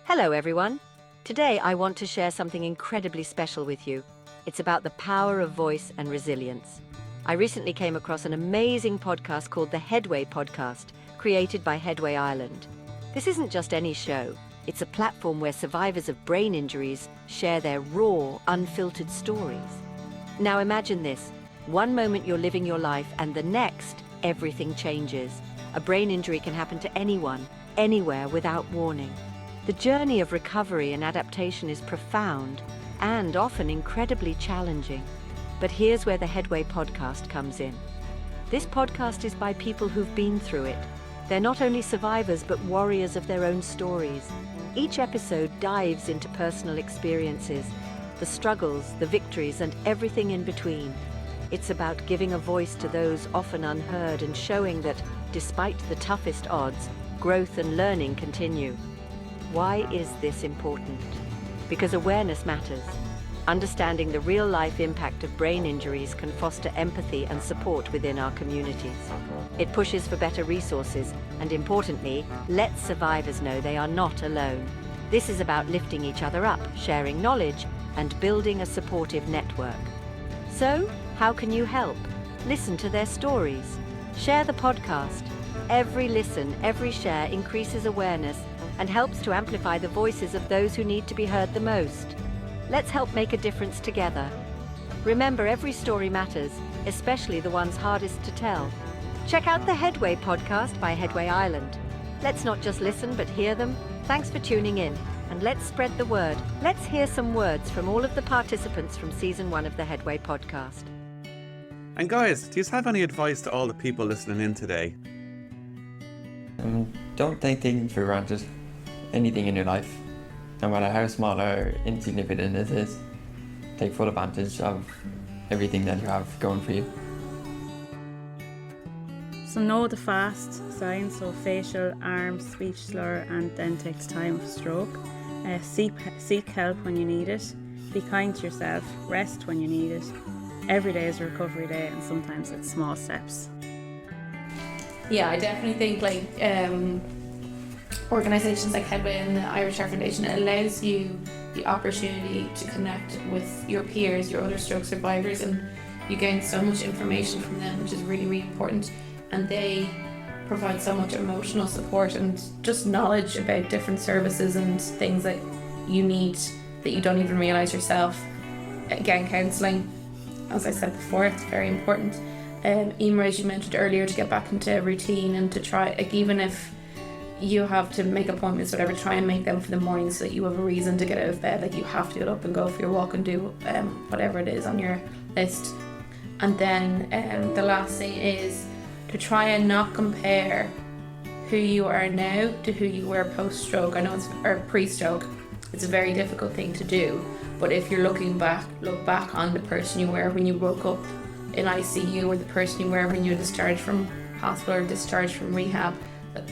Hello everyone. Today I want to share something incredibly special with you. It's about the power of voice and resilience. I recently came across an amazing podcast called the Headway podcast, created by Headway Ireland. This isn't just any show. It's a platform where survivors of brain injuries share their raw, unfiltered stories. Now imagine this. One moment you're living your life and the next, everything changes. A brain injury can happen to anyone, anywhere, without warning. The journey of recovery and adaptation is profound and often incredibly challenging. But here's where the Headway podcast comes in. This podcast is by people who've been through it. They're not only survivors but warriors of their own stories. Each episode dives into personal experiences, the struggles, the victories, and everything in between. It's about giving a voice to those often unheard and showing that, despite the toughest odds, growth and learning continue. Why is this important? Because awareness matters. Understanding the real-life impact of brain injuries can foster empathy and support within our communities. It pushes for better resources and, importantly, lets survivors know they are not alone. This is about lifting each other up, sharing knowledge, and building a supportive network. So, how can you help? Listen to their stories. Share the podcast. Every listen, every share increases awareness and helps to amplify the voices of those who need to be heard the most. Let's help make a difference together. Remember, every story matters, especially the ones hardest to tell. Check out the Headway podcast by Headway Ireland. Let's not just listen, but hear them. Thanks for tuning in, and let's spread the word. Let's hear some words from all of the participants from Season 1 of the Headway podcast. And guys, do you have any advice to all the people listening in today? Don't take things for granted. Anything in your life, no matter how small or insignificant it is, take full advantage of everything that you have going for you. So know the fast signs, so facial, arm, speech slur, and then takes time for stroke. Seek help when you need it. Be kind to yourself. Rest when you need it. Every day is a recovery day, and sometimes it's small steps. Yeah, I definitely think organisations like Headway and the Irish Heart Foundation, it allows you the opportunity to connect with your peers, your other stroke survivors, and you gain so much information from them, which is really, really important. And they provide so much emotional support and just knowledge about different services and things that you need that you don't even realise yourself. Again, counselling, as I said before, it's very important. Immerse, as you mentioned earlier, to get back into a routine and to try, even if you have to make appointments, whatever, try and make them for the morning so that you have a reason to get out of bed. You have to get up and go for your walk and do whatever it is on your list. And then the last thing is to try and not compare who you are now to who you were post-stroke. I know or pre-stroke. It's a very difficult thing to do, but if you're look back on the person you were when you woke up in ICU or the person you were when you were discharged from hospital or discharged from rehab,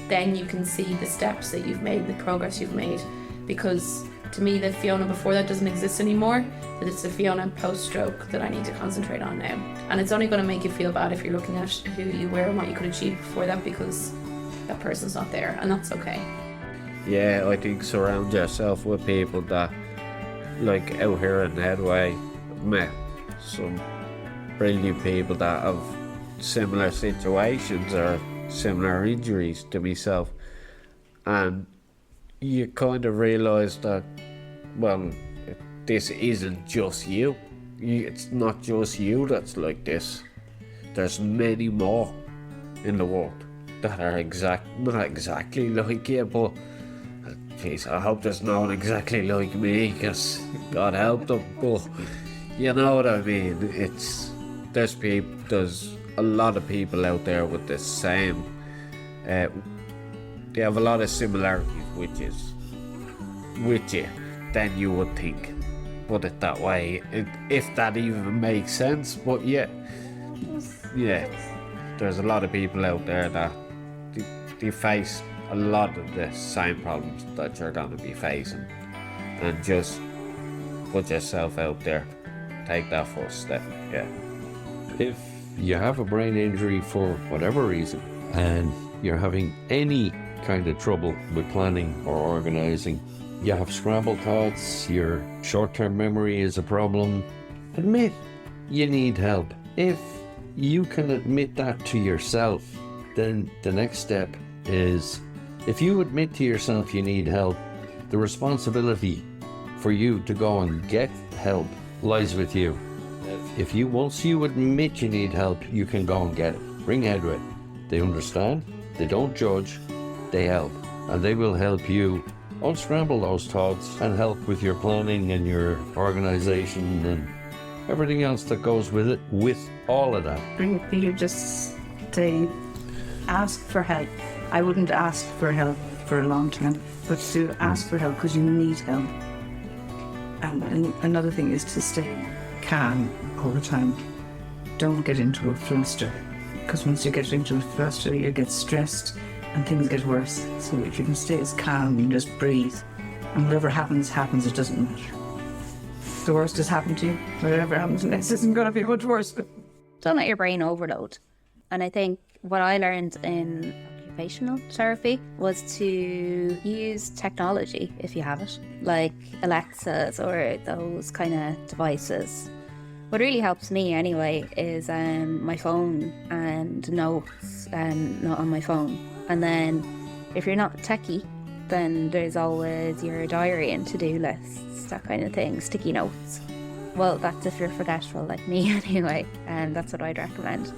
then you can see the steps that you've made, the progress you've made. Because to me, the Fiona before that doesn't exist anymore, but it's the Fiona post-stroke that I need to concentrate on now. And it's only going to make you feel bad if you're looking at who you were and what you could achieve before that, because that person's not there, and that's okay. Yeah, I think surround yourself with people that, like out here in Headway, met some brilliant people that have similar situations or similar injuries to myself, and you kind of realise that, well, this isn't just you. It's not just you that's like this. There's many more in the world that are not exactly like you, but geez, I hope there's no one exactly like me, because God help them, but you know what I mean. There's a lot of people out there with the same, they have a lot of similarities with you than you would think, put it that way, if that even makes sense. But yeah, there's a lot of people out there that they face a lot of the same problems that you're going to be facing, and just put yourself out there, take that first step. Yeah. If you have a brain injury for whatever reason and you're having any kind of trouble with planning or organising you have scrambled thoughts, your short-term memory is a problem, admit you need help. If you can admit that to yourself, then the next step is, if you admit to yourself you need help, the responsibility for you to go and get help lies with you. If you, once you admit you need help, you can go and get it. Ring Headway. They understand, they don't judge, they help. And they will help you unscramble those thoughts and help with your planning and your organisation and everything else that goes with it, with all of that. You just say, ask for help. I wouldn't ask for help for a long time, but to ask for help because you need help. And another thing is to stay calm over time. Don't get into a fluster, because once you get into a fluster, you get stressed and things get worse. So if you can stay as calm and just breathe, and whatever happens, happens, it doesn't matter. The worst has happened to you. Whatever happens next isn't going to be much worse. Don't let your brain overload. And I think what I learned in occupational therapy was to use technology if you have it, like Alexas or those kind of devices. What really helps me anyway is my phone and notes not on my phone. And then if you're not techie, then there's always your diary and to-do lists, that kind of thing, sticky notes. Well, that's if you're forgetful like me anyway, and that's what I'd recommend.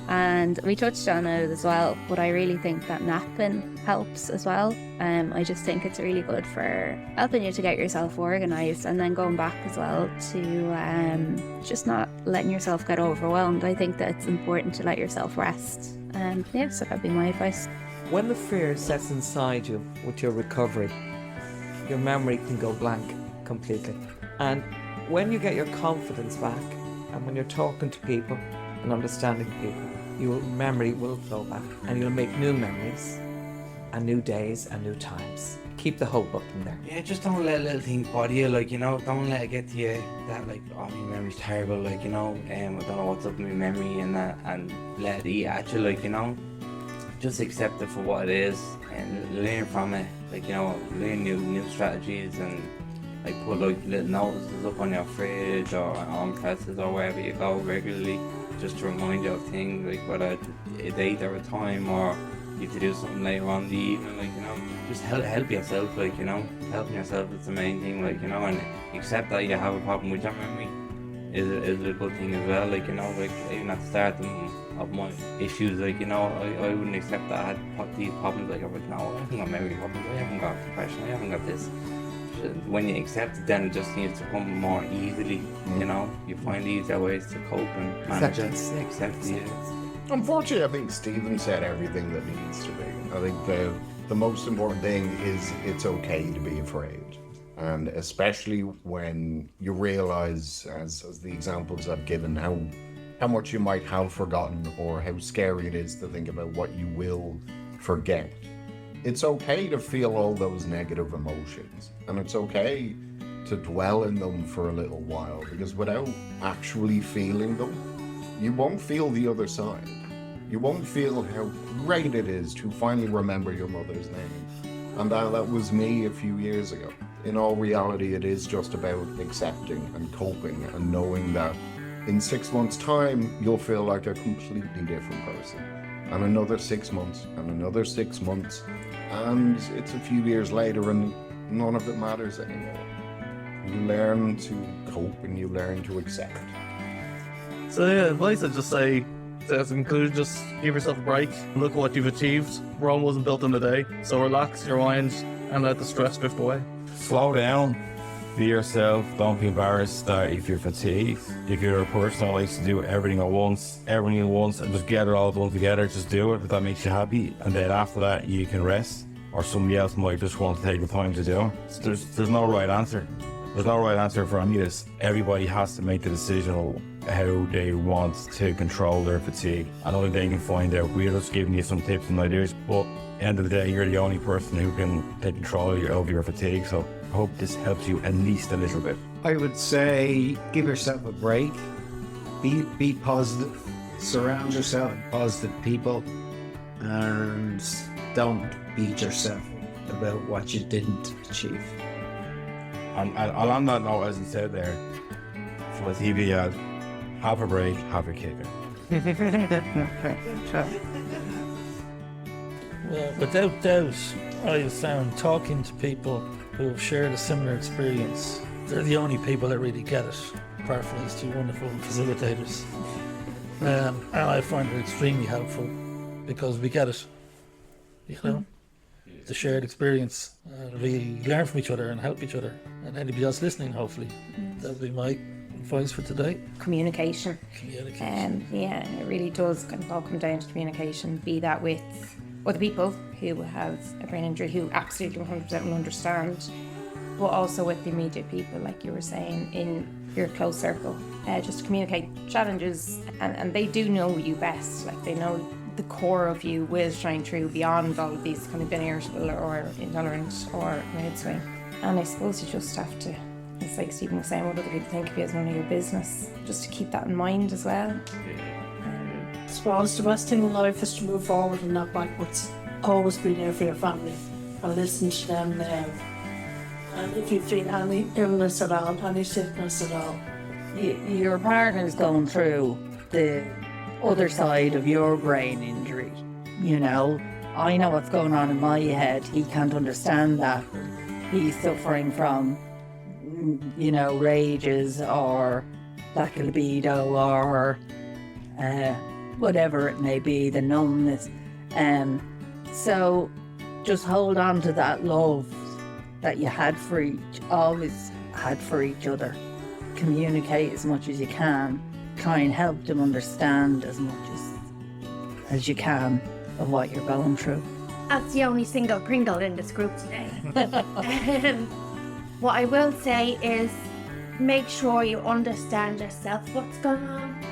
And we touched on it as well, but I really think that napping helps as well. I just think it's really good for helping you to get yourself organised, and then going back as well to just not letting yourself get overwhelmed. I think that it's important to let yourself rest. Yeah, so that'd be my advice. When the fear sets inside you with your recovery, your memory can go blank completely. And when you get your confidence back, and when you're talking to people and understanding people, your memory will flow back, and you'll make new memories and new days and new times. Keep the hope up in there. Yeah, just don't let little things bother you, like, you know, don't let it get to you that, like, oh, my memory's terrible, like, you know, I don't know what's up with my memory and that, and let it eat at you, like, you know. Just accept it for what it is and learn from it, like, you know, learn new strategies, and like put like little notices up on your fridge or on presses or wherever you go regularly, just to remind you of things, like whether a date or a time, or you have to do something later on in the evening, like, you know, just help yourself, like, you know, helping yourself is the main thing, like, you know, and accept that you have a problem with your memory is a good thing as well, like, you know, like, even at the start of my issues, like, you know, I wouldn't accept that I had these problems, like, I was like, no, I haven't got memory problems, I haven't got depression, I haven't got this. When you accept it, then it just needs to come more easily, you know, you find easier ways to cope and manage it. Accept it. Unfortunately, I think Stephen said everything that needs to be. I think the most important thing is it's okay to be afraid. And especially when you realise, as the examples I've given, how much you might have forgotten, or how scary it is to think about what you will forget. It's okay to feel all those negative emotions, and it's okay to dwell in them for a little while, because without actually feeling them, you won't feel the other side. You won't feel how great it is to finally remember your mother's name. And that was me a few years ago. In all reality, it is just about accepting and coping and knowing that in 6 months' time, you'll feel like a completely different person. And another 6 months, and another 6 months, and it's a few years later and none of it matters anymore. You learn to cope and you learn to accept. So yeah, advice I'd just say, to conclude, just give yourself a break, look at what you've achieved. Rome wasn't built in a day, so relax your mind and let the stress drift away. Slow down, be yourself, don't be embarrassed that if you're fatigued. If you're a person that likes to do everything at once, and just get it all done together, just do it if that makes you happy, and then after that you can rest, or somebody else might just want to take the time to do it. So there's no right answer. There's no right answer for any of this. Everybody has to make the decision of how they want to control their fatigue, and only they can find out. We're just giving you some tips and ideas, but at the end of the day, you're the only person who can take control of your fatigue. So I hope this helps you at least a little bit. I would say give yourself a break, be positive, surround yourself with positive people, and don't beat yourself about what you didn't achieve. And on that note, as you said there, for the TV ad, have a break, have a kicker. Well, without doubt, I have found talking to people who have shared a similar experience, they're the only people that really get it, apart from these two wonderful facilitators. And I find it extremely helpful because we get it, you know, the shared experience. We learn from each other and help each other, and anybody else listening, hopefully. That would be my advice for today. Communication. Yeah, it really does kind of all come down to communication, be that with other people who have a brain injury who absolutely 100% will understand, but also with the immediate people, like you were saying, in your close circle. Just communicate challenges, and they do know you best. Like, they know the core of you will shine through beyond all of these kind of being irritable or intolerant or mood swing. And I suppose you just have to, it's like Stephen was saying, what other people think of you is none of your business, just to keep that in mind as well. I suppose the best thing in life is to move forward and not backwards. Always be there for your family and listen to them. And if you feel any illness at all, any sickness at all, Your partner's going through the other side of your brain injury. You know, I know what's going on in my head. He can't understand that. He's suffering from, you know, rages or lack of libido or whatever it may be, the numbness. So just hold on to that love that you always had for each other. Communicate as much as you can. Try and help them understand as much as you can of what you're going through. That's the only single Pringle in this group today. What I will say is make sure you understand yourself what's going on.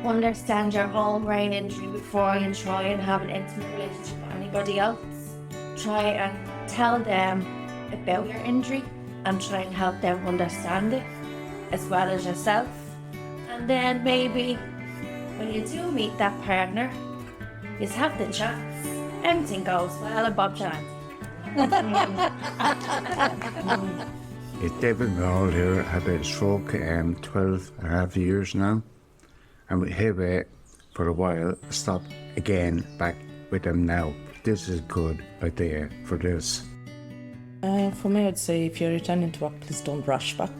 Understand your own brain injury before you try and have an intimate relationship with anybody else. Try and tell them about your injury and try and help them understand it as well as yourself. And then maybe when you do meet that partner, you have the chance. Everything goes well above chance. It's David Mould here. I've had a stroke 12 and a half years now. And with Headway for a while, stopped again back with them now. This is a good idea for this. For me, I'd say if you're returning to work, please don't rush back.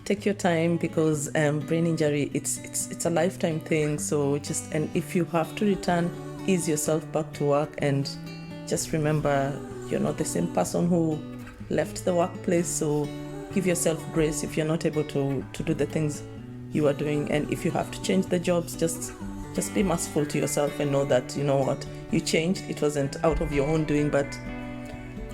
Take your time, because brain injury, it's a lifetime thing. So and if you have to return, ease yourself back to work, and just remember you're not the same person who left the workplace. So give yourself grace if you're not able to do the things you are doing, and if you have to change the jobs, just be merciful to yourself and know that, you know what, you changed. It wasn't out of your own doing, but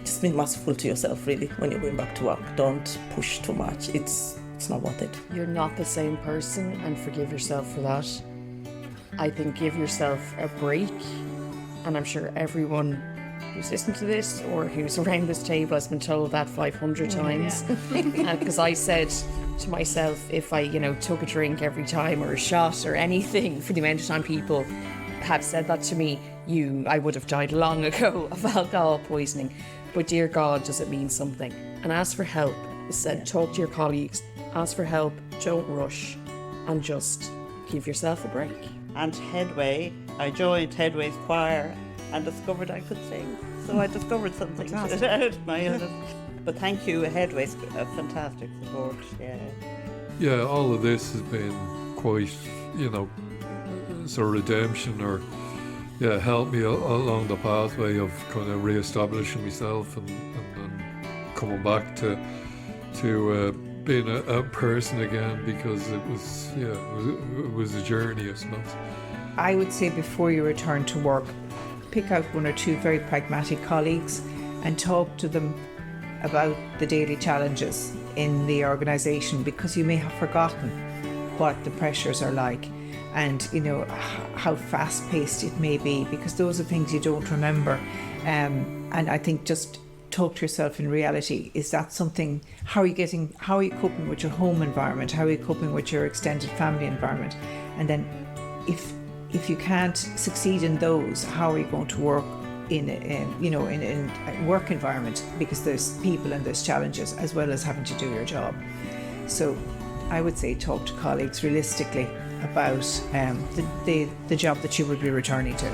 just be merciful to yourself really when you're going back to work. Don't push too much. It's not worth it. You're not the same person, and forgive yourself for that. I think give yourself a break, and I'm sure everyone who's listened to this or who's around this table has been told that 500 times. Because I said to myself, if I, took a drink every time or a shot or anything, for the amount of time people have said that to me, I would have died long ago of alcohol poisoning. But dear God, does it mean something? And ask for help. I said, talk to your colleagues, ask for help, don't rush, and just give yourself a break. And Headway, I joined Headway's choir and discovered I could sing. So I discovered something out of my illness. But thank you, Headway's a fantastic support. Yeah, all of this has been quite, it's a redemption, or helped me along the pathway of kind of re-establishing myself and coming back to being a person again, because it was a journey, I suppose. I would say before you return to work, pick out one or two very pragmatic colleagues and talk to them about the daily challenges in the organisation, because you may have forgotten what the pressures are like and how fast-paced it may be, because those are things you don't remember. And I think just talk to yourself in reality. Is that something? How are you coping with your home environment? How are you coping with your extended family environment? And then if you can't succeed in those, how are you going to work in a work environment, because there's people and there's challenges as well as having to do your job. So I would say talk to colleagues realistically about the job that you would be returning to.